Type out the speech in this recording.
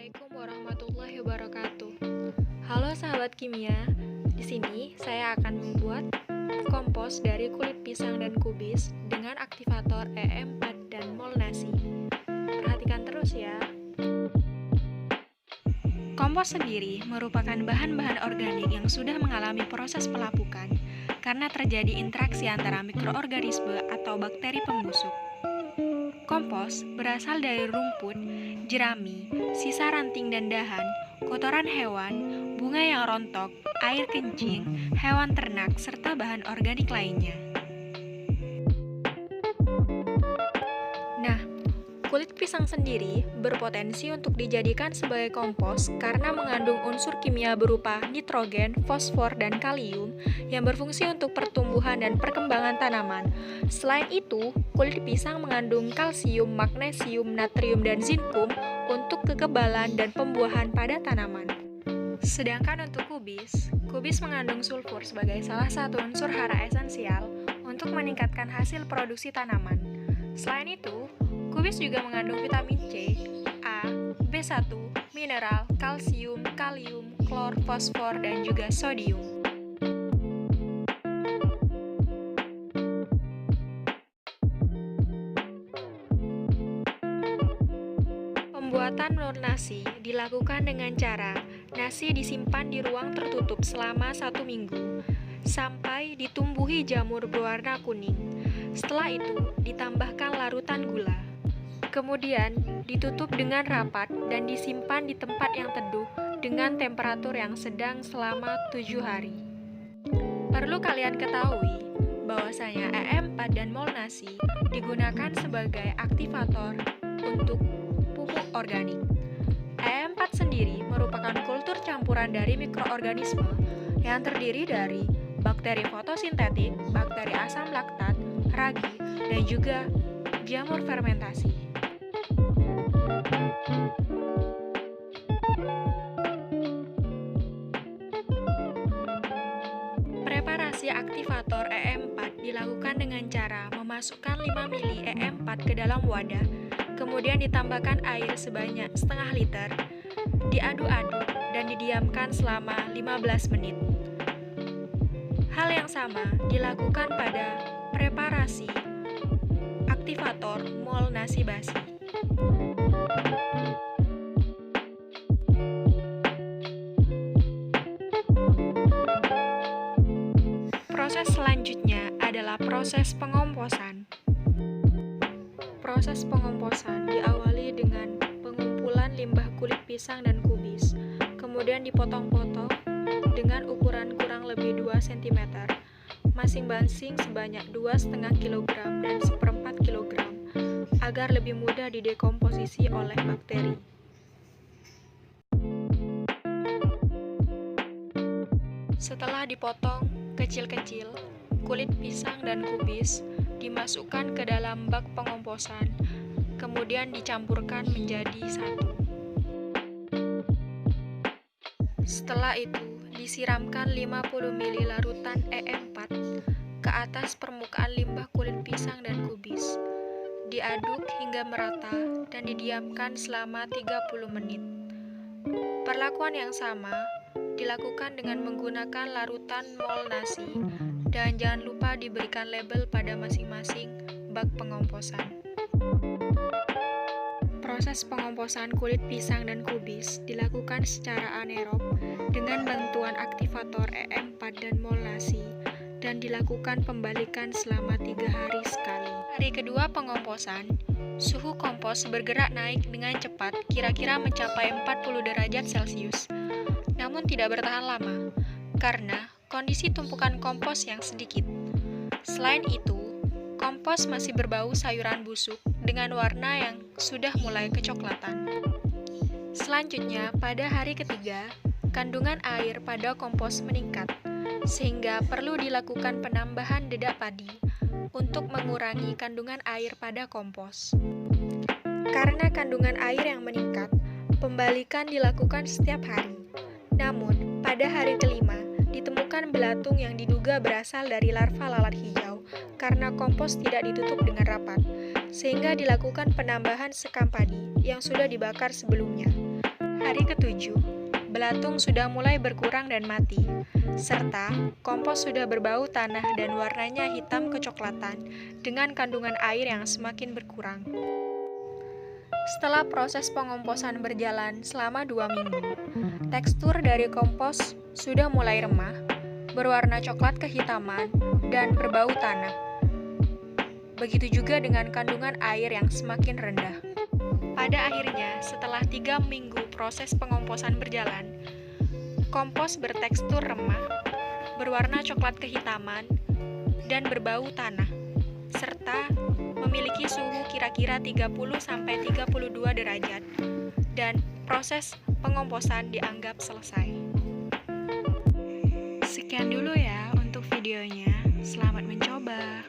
Assalamualaikum warahmatullahi wabarakatuh. Halo sahabat kimia, di sini saya akan membuat kompos dari kulit pisang dan kubis dengan aktivator EM4 dan mol nasi. Perhatikan terus ya. Kompos sendiri merupakan bahan-bahan organik yang sudah mengalami proses pelapukan karena terjadi interaksi antara mikroorganisme atau bakteri pembusuk. Kompos berasal dari rumput, jerami, sisa ranting dan dahan, kotoran hewan, bunga yang rontok, air kencing, hewan ternak, serta bahan organik lainnya. Nah, kulit pisang sendiri berpotensi untuk dijadikan sebagai kompos karena mengandung unsur kimia berupa nitrogen, fosfor, dan kalium yang berfungsi untuk pertumbuhan dan perkembangan tanaman. Selain itu, kulit pisang mengandung kalsium, magnesium, natrium, dan zinkum untuk kekebalan dan pembuahan pada tanaman. Sedangkan untuk kubis mengandung sulfur sebagai salah satu unsur hara esensial untuk meningkatkan hasil produksi tanaman. Selain itu, kubis juga mengandung vitamin C, A, B1, mineral, kalsium, kalium, klor, fosfor, dan juga sodium. Pembuatan mol nasi dilakukan dengan cara nasi disimpan di ruang tertutup selama 1 minggu sampai ditumbuhi jamur berwarna kuning. Setelah itu, ditambahkan larutan gula. Kemudian, ditutup dengan rapat dan disimpan di tempat yang teduh dengan temperatur yang sedang selama 7 hari. Perlu kalian ketahui bahwasanya EM4 dan mol nasi digunakan sebagai aktivator untuk pupuk organik. EM4 sendiri merupakan kultur campuran dari mikroorganisme yang terdiri dari bakteri fotosintetik, bakteri asam laktat, ragi, dan juga jamur fermentasi. Preparasi aktivator EM4 dilakukan dengan cara memasukkan 5 mili EM4 ke dalam wadah, kemudian ditambahkan air sebanyak setengah liter, diaduk-aduk, dan didiamkan selama 15 menit. Hal yang sama dilakukan pada preparasi aktivator mol nasi basi. Proses selanjutnya adalah proses pengomposan. Proses pengomposan diawali dengan pengumpulan limbah kulit pisang dan kubis, kemudian dipotong-potong dengan ukuran kurang lebih 2 cm, masing-masing sebanyak 2,5 kg dan 1/4 kg, agar lebih mudah didekomposisi oleh bakteri. Setelah dipotong kecil-kecil, kulit pisang dan kubis dimasukkan ke dalam bak pengomposan, kemudian dicampurkan menjadi satu. Setelah itu, disiramkan 50 ml larutan EM4 ke atas permukaan limbah kulit pisang dan kubis. Diaduk hingga merata dan didiamkan selama 30 menit. Perlakuan yang sama dilakukan dengan menggunakan larutan mol nasi dan jangan lupa diberikan label pada masing-masing bak pengomposan. Proses pengomposan kulit pisang dan kubis dilakukan secara anaerob dengan bantuan aktivator EM4 dan mol nasi dan dilakukan pembalikan selama 3 hari sekali. Hari kedua pengomposan, suhu kompos bergerak naik dengan cepat kira-kira mencapai 40 derajat Celcius, namun tidak bertahan lama karena kondisi tumpukan kompos yang sedikit. Selain itu, kompos masih berbau sayuran busuk dengan warna yang sudah mulai kecoklatan. Selanjutnya, pada hari ketiga, kandungan air pada kompos meningkat, sehingga perlu dilakukan penambahan dedak padi untuk mengurangi kandungan air pada kompos. Karena kandungan air yang meningkat, pembalikan dilakukan setiap hari. Namun, pada hari kelima, ditemukan belatung yang diduga berasal dari larva lalat hijau karena kompos tidak ditutup dengan rapat, sehingga dilakukan penambahan sekam padi yang sudah dibakar sebelumnya. Hari ke-7, belatung sudah mulai berkurang dan mati, serta kompos sudah berbau tanah dan warnanya hitam kecoklatan dengan kandungan air yang semakin berkurang. Setelah proses pengomposan berjalan selama 2 minggu, tekstur dari kompos sudah mulai remah, berwarna coklat kehitaman, dan berbau tanah. Begitu juga dengan kandungan air yang semakin rendah. Pada akhirnya, setelah 3 minggu proses pengomposan berjalan, kompos bertekstur remah, berwarna coklat kehitaman, dan berbau tanah, serta memiliki suhu kira-kira 30-32 derajat, dan proses pengomposan dianggap selesai. Sekian dulu ya untuk videonya, selamat mencoba.